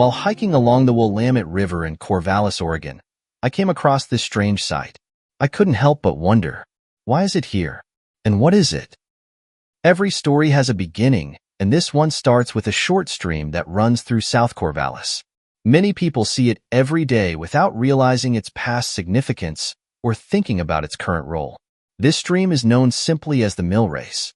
While hiking along the Willamette River in Corvallis, Oregon, I came across this strange sight. I couldn't help but wonder, why is it here? And what is it? Every story has a beginning, and this one starts with a short stream that runs through South Corvallis. Many people see it every day without realizing its past significance or thinking about its current role. This stream is known simply as the Mill Race.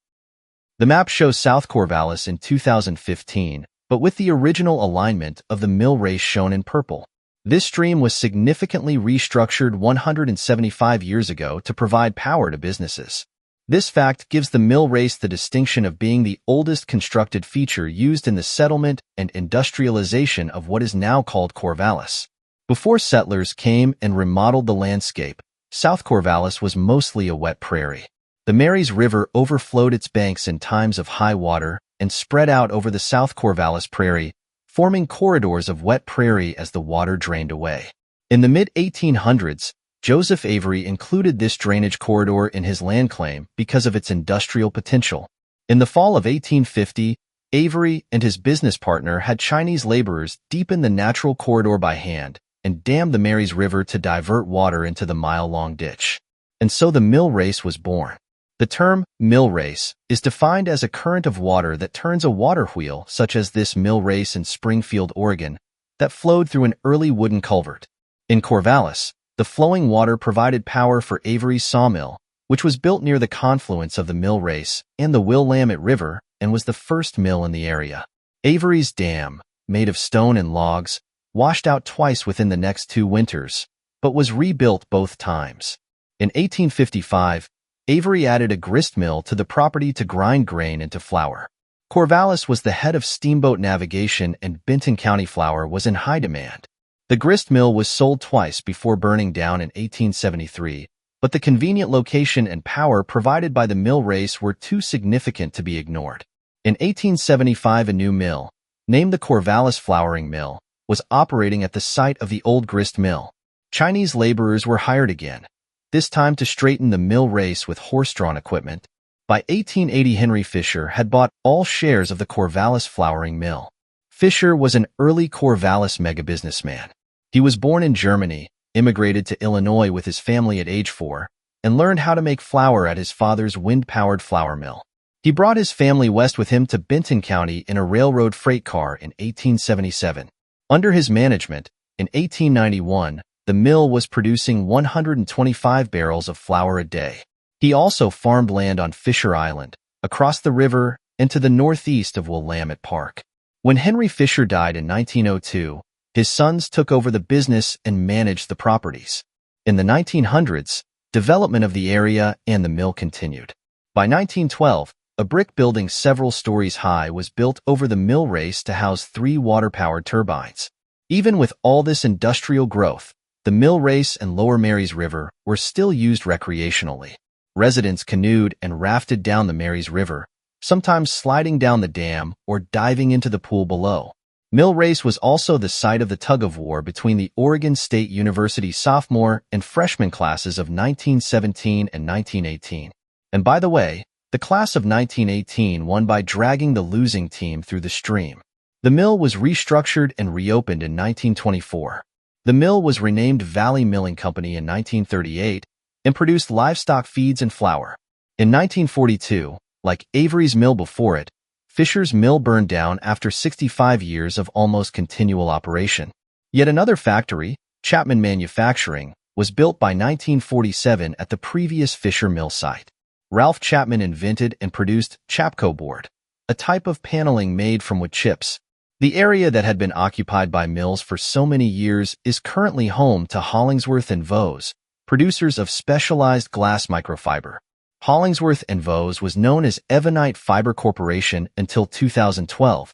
The map shows South Corvallis in 2015, but with the original alignment of the Mill Race shown in purple. This stream was significantly restructured 175 years ago to provide power to businesses. This fact gives the Mill Race the distinction of being the oldest constructed feature used in the settlement and industrialization of what is now called Corvallis. Before settlers came and remodeled the landscape, South Corvallis was mostly a wet prairie. The Marys River overflowed its banks in times of high water and spread out over the South Corvallis Prairie, forming corridors of wet prairie as the water drained away. In the mid-1800s, Joseph Avery included this drainage corridor in his land claim because of its industrial potential. In the fall of 1850, Avery and his business partner had Chinese laborers deepen the natural corridor by hand and dam the Marys River to divert water into the mile-long ditch. And so the Mill Race was born. The term mill race is defined as a current of water that turns a water wheel, such as this mill race in Springfield, Oregon, that flowed through an early wooden culvert. In Corvallis, the flowing water provided power for Avery's sawmill, which was built near the confluence of the Mill Race and the Willamette River and was the first mill in the area. Avery's dam, made of stone and logs, washed out twice within the next 2 winters, but was rebuilt both times. In 1855, Avery added a grist mill to the property to grind grain into flour. Corvallis was the head of steamboat navigation and Benton County flour was in high demand. The grist mill was sold twice before burning down in 1873, but the convenient location and power provided by the mill race were too significant to be ignored. In 1875, a new mill, named the Corvallis Flouring Mill, was operating at the site of the old grist mill. Chinese laborers were hired again, this time to straighten the mill race with horse-drawn equipment. By 1880, Henry Fischer had bought all shares of the Corvallis Flouring Mill. Fischer was an early Corvallis mega-businessman. He was born in Germany, immigrated to Illinois with his family at age 4, and learned how to make flour at his father's wind-powered flour mill. He brought his family west with him to Benton County in a railroad freight car in 1877. Under his management, in 1891, the mill was producing 125 barrels of flour a day. He also farmed land on Fisher Island, across the river, and to the northeast of Willamette Park. When Henry Fischer died in 1902, his sons took over the business and managed the properties. In the 1900s, development of the area and the mill continued. By 1912, a brick building several stories high was built over the mill race to house 3 water-powered turbines. Even with all this industrial growth, the mill race and Lower Marys River were still used recreationally. Residents canoed and rafted down the Marys River, sometimes sliding down the dam or diving into the pool below. Mill Race was also the site of the tug-of-war between the Oregon State University sophomore and freshman classes of 1917 and 1918. And by the way, the class of 1918 won by dragging the losing team through the stream. The mill was restructured and reopened in 1924. The mill was renamed Valley Milling Company in 1938 and produced livestock feeds and flour. In 1942, like Avery's mill before it, Fischer's mill burned down after 65 years of almost continual operation. Yet another factory, Chapman Manufacturing, was built by 1947 at the previous Fischer mill site. Ralph Chapman invented and produced Chapco board, a type of paneling made from wood chips. The area that had been occupied by mills for so many years is currently home to Hollingsworth & Vose, producers of specialized glass microfiber. Hollingsworth & Vose was known as Evanite Fiber Corporation until 2012.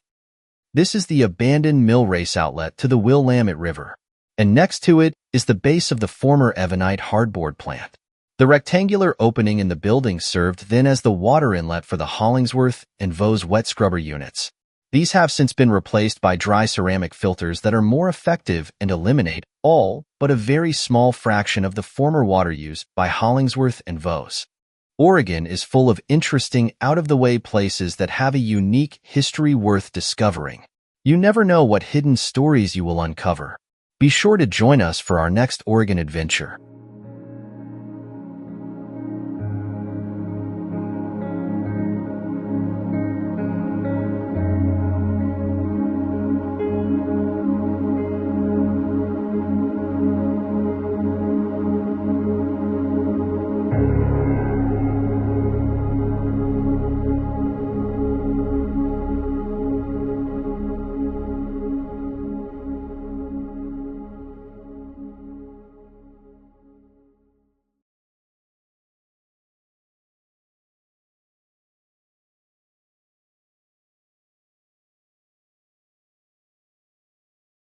This is the abandoned mill race outlet to the Willamette River, and next to it is the base of the former Evanite hardboard plant. The rectangular opening in the building served then as the water inlet for the Hollingsworth & Vose wet scrubber units. These have since been replaced by dry ceramic filters that are more effective and eliminate all but a very small fraction of the former water used by Hollingsworth & Vose. Oregon is full of interesting, out-of-the-way places that have a unique history worth discovering. You never know what hidden stories you will uncover. Be sure to join us for our next Oregon adventure.